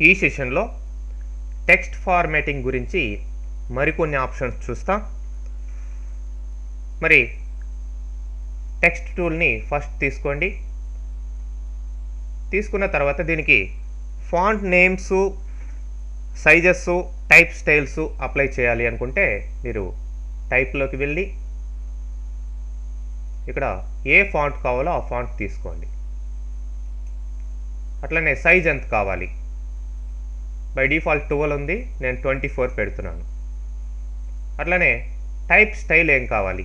ఈ సెషన్లో text formatting గురించి మరికొన్ని ఆప్షన్స్ చూస్తాం. మరి టెక్స్ట్ టూల్ని ఫస్ట్ తీసుకోండి. తీసుకున్న తర్వాత దీనికి font names, sizes, type styles apply చేయాలి అనుకుంటే మీరు టైప్లోకి వెళ్ళి ఇక్కడ ఏ ఫాంట్ కావాలో ఆ ఫాంట్ తీసుకోండి. అట్లనే సైజ్ ఎంత కావాలి, బై డిఫాల్ట్ 12 ఉంది, నేను 24 పెడుతున్నాను. అట్లనే టైప్ స్టైల్ ఏం కావాలి,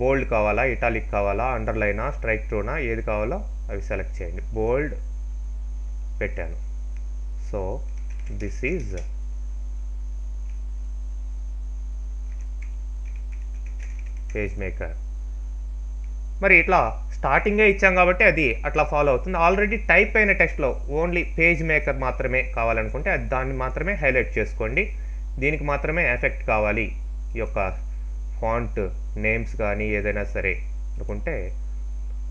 బోల్డ్ కావాలా, ఇటాలిక్ కావాలా, అండర్లైనా, స్ట్రైక్ త్రూనా, ఏది కావాలో అవి సెలెక్ట్ చేయండి. బోల్డ్ పెట్టాను. So this is page maker. మరి ఇట్లా స్టార్టింగే ఇచ్చాం కాబట్టి అది అట్లా ఫాలో అవుతుంది. ఆల్రెడీ టైప్ అయిన టెక్స్ట్లో ఓన్లీ పేజ్ మేకర్ మాత్రమే కావాలనుకుంటే అది దాన్ని మాత్రమే హైలైట్ చేసుకోండి. దీనికి మాత్రమే ఎఫెక్ట్ కావాలి, ఈ యొక్క ఫాంట్ నేమ్స్ కానీ ఏదైనా సరే అనుకుంటే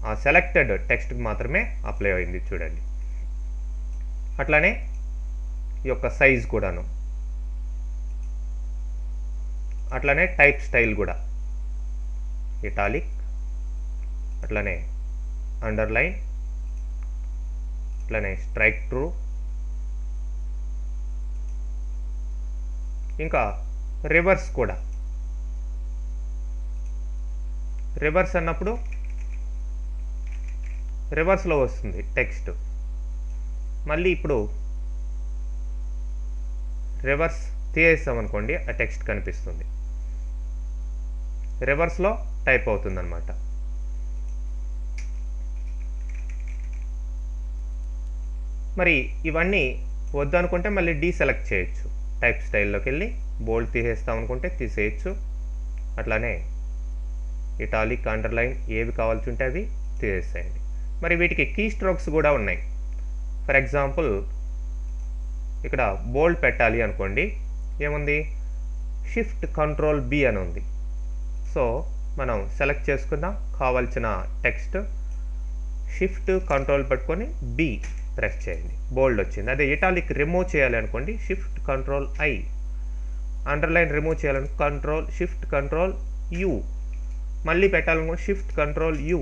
ఆ సెలెక్టెడ్ టెక్స్ట్కి మాత్రమే అప్లై అయింది చూడండి. అట్లానే ఈ యొక్క సైజ్ కూడాను, అట్లానే టైప్ స్టైల్ కూడా ఇటాలిక్, అట్లనే అండర్లైన్, అట్లనే స్ట్రైక్ త్రూ, ఇంకా రివర్స్ కూడా. రివర్స్ అన్నప్పుడు రివర్స్లో వస్తుంది టెక్స్ట్. మళ్ళీ ఇప్పుడు రివర్స్ తీసేసామనుకోండి ఆ టెక్స్ట్ కనిపిస్తుంది, రివర్స్లో టైప్ అవుతుంది అన్నమాట. మరి ఇవన్నీ వద్దనుకుంటే మళ్ళీ డీసెలెక్ట్ చేయొచ్చు. టైప్ స్టైల్లోకి వెళ్ళి బోల్డ్ తీసేస్తాం అనుకుంటే తీసేయచ్చు. అట్లానే ఇటాలిక్, అండర్లైన్ ఏవి కావాల్సి ఉంటే అవి తీసేసేయండి. మరి వీటికి కీ స్ట్రోక్స్ కూడా ఉన్నాయి. ఫర్ ఎగ్జాంపుల్ ఇక్కడ బోల్డ్ పెట్టాలి అనుకోండి, ఏముంది, షిఫ్ట్ కంట్రోల్ బి అని ఉంది. సో మనం సెలెక్ట్ చేసుకుందాం కావాల్సిన టెక్స్ట్, షిఫ్ట్ కంట్రోల్ పట్టుకొని బి ప్రెస్ చేయండి, బోల్డ్ వచ్చింది. అదే ఇటాలిక్ రిమూవ్ చేయాలి అనుకోండి, shift control I. Underline remove చేయాలని షిఫ్ట్ కంట్రోల్ యు. మళ్ళీ పెట్టాలనుకోండి షిఫ్ట్ కంట్రోల్ యు.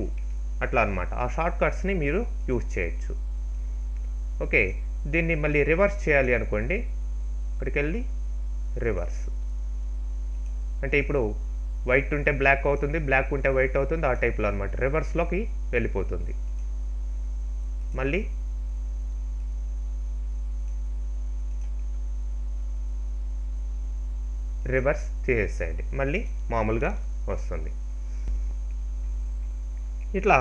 అట్లా అనమాట. ఆ షార్ట్ కట్స్ని మీరు యూజ్ చేయొచ్చు. ఓకే, దీన్ని మళ్ళీ రివర్స్ చేయాలి అనుకోండి, ఇక్కడికి వెళ్ళి రివర్స్ అంటే ఇప్పుడు వైట్ ఉంటే బ్లాక్ అవుతుంది, బ్లాక్ ఉంటే వైట్ అవుతుంది, ఆ టైప్లో అనమాట. రివర్స్లోకి వెళ్ళిపోతుంది. మళ్ళీ రివర్స్ చేసేయండి, మళ్ళీ మామూలుగా వస్తుంది. ఇట్లా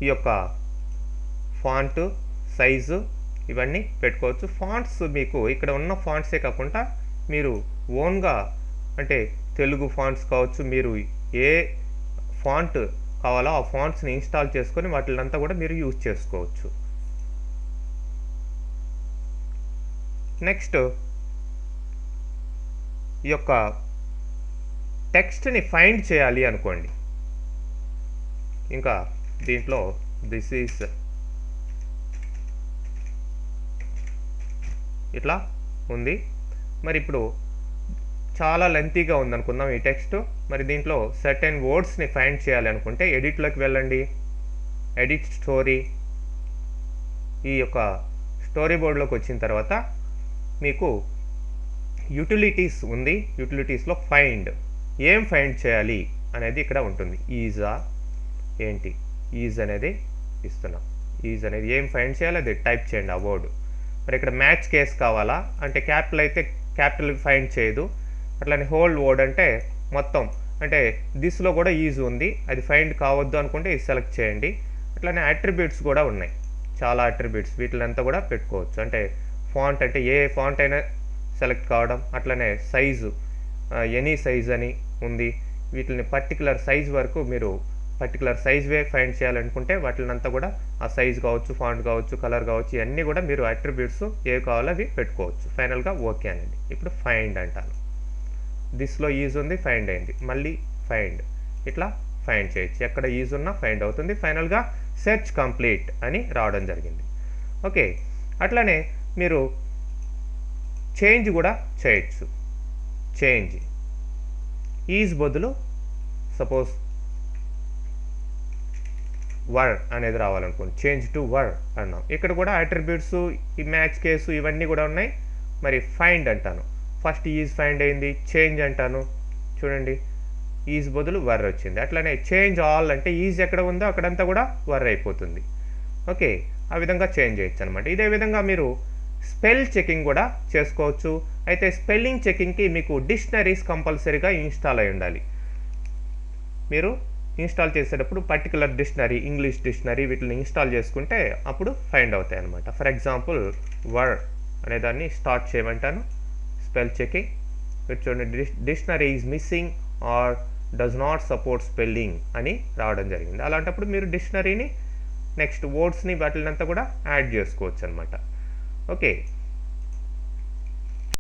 ఈ యొక్క ఫాంట్, సైజు ఇవన్నీ పెట్టుకోవచ్చు. ఫాంట్స్ మీకు ఇక్కడ ఉన్న ఫాంట్సే కాకుండా మీరు ఓన్గా అంటే తెలుగు ఫాంట్స్ కావచ్చు, మీరు ఏ ఫాంట్ కావాలో ఆ ఫాంట్స్ని ఇన్స్టాల్ చేసుకొని వాటినంతా కూడా మీరు యూజ్ చేసుకోవచ్చు. నెక్స్ట్ ఈ యొక్క టెక్స్ట్ని ఫైండ్ చేయాలి అనుకోండి, ఇంకా దీంట్లో దిస్ ఈజ్ ఇట్లా ఉంది. మరి ఇప్పుడు చాలా లెంతీగా ఉందనుకుందాం ఈ టెక్స్ట్. మరి దీంట్లో సర్టెన్ వర్డ్స్ని ఫైండ్ చేయాలి అనుకుంటే ఎడిట్లోకి వెళ్ళండి, ఎడిట్ స్టోరీ. ఈ యొక్క స్టోరీ బోర్డ్లోకి వచ్చిన తర్వాత మీకు యూటిలిటీస్ ఉంది. యూటిలిటీస్లో ఫైండ్, ఏం ఫైండ్ చేయాలి అనేది ఇక్కడ ఉంటుంది. ఈజా ఏంటి, ఈజ్ అనేది ఇస్తున్నాం. ఈజ్ అనేది ఏం ఫైండ్ చేయాలి అది టైప్ చేయండి ఆ వర్డ్. మరి ఇక్కడ మ్యాచ్ కేస్ కావాలా అంటే క్యాపిటల్ అయితే క్యాపిటల్ ఫైండ్ చేయదు, అట్లనే హోల్ వర్డ్ అంటే మొత్తం అంటే దిస్లో కూడా ఈజ్ ఉంది, అది ఫైండ్ కావద్దు అనుకుంటే ఇది సెలెక్ట్ చేయండి. అట్లనే అట్రిబ్యూట్స్ కూడా ఉన్నాయి, చాలా అట్రిబ్యూట్స్, వీటిలంతా కూడా పెట్టుకోవచ్చు. అంటే ఫాంట్ అంటే ఏ ఫాంట్ అయినా సెలెక్ట్ కావడం, అట్లనే సైజు ఎనీ సైజ్ అని ఉంది. వీటిని పర్టికులర్ సైజ్ వరకు మీరు పర్టికులర్ సైజ్ వే ఫైండ్ చేయాలనుకుంటే వాటినంతా కూడా ఆ సైజ్ కావచ్చు, ఫాంట్ కావచ్చు, కలర్ కావచ్చు, ఇవన్నీ కూడా మీరు అట్రిబ్యూట్స్ ఏ కావాలో అవి పెట్టుకోవచ్చు. ఫైనల్గా ఓకే అనండి. ఇప్పుడు ఫైండ్ అంటాను, దిస్లో ఈజ్ ఉంది, ఫైండ్ అయింది, మళ్ళీ ఫైండ్, ఇట్లా ఫైండ్ చేయొచ్చు. ఎక్కడ ఈజ్ ఉన్నా ఫైండ్ అవుతుంది. ఫైనల్గా సెర్చ్ కంప్లీట్ అని రావడం జరిగింది. ఓకే, అట్లనే మీరు చేంజ్ కూడా చేయొచ్చు. చేంజ్ ఈజ్ బదులు సపోజ్ వర్ అనేది రావాలనుకోండి, చేంజ్ టు వర్ అన్నాం. ఇక్కడ కూడా అట్రిబ్యూట్స్, ఈ మ్యాచ్ కేసు ఇవన్నీ కూడా ఉన్నాయి. మరి ఫైండ్ అంటాను, ఫస్ట్ ఈజ్ ఫైండ్ అయింది, చేంజ్ అంటాను, చూడండి ఈజ్ బదులు వర్ వచ్చింది. అట్లనే చేంజ్ ఆల్ అంటే ఈజ్ ఎక్కడ ఉందో అక్కడంతా కూడా వర్ అయిపోతుంది. ఓకే, ఆ విధంగా చేంజ్ చేయొచ్చు అనమాట. ఇదే విధంగా మీరు స్పెల్ చెకింగ్ కూడా చేసుకోవచ్చు. అయితే స్పెల్లింగ్ చెకింగ్కి మీకు డిక్షనరీస్ కంపల్సరీగా ఇన్స్టాల్ అయి ఉండాలి. మీరు ఇన్స్టాల్ చేసేటప్పుడు పర్టికులర్ డిక్షనరీ, ఇంగ్లీష్ డిక్షనరీ వీటిని ఇన్స్టాల్ చేసుకుంటే అప్పుడు ఫైండ్ అవుతాయి అనమాట. ఫర్ ఎగ్జాంపుల్ వర్ అనే దాన్ని స్టార్ట్ చేయమంటాను, స్పెల్ చెకింగ్. మీరు చూడండి, dictionary is missing or does not support spelling అని రావడం జరిగింది. అలాంటప్పుడు మీరు డిక్షనరీని నెక్స్ట్ వర్డ్స్ని వాటినంతా కూడా యాడ్ చేసుకోవచ్చు అనమాట. ఓకే,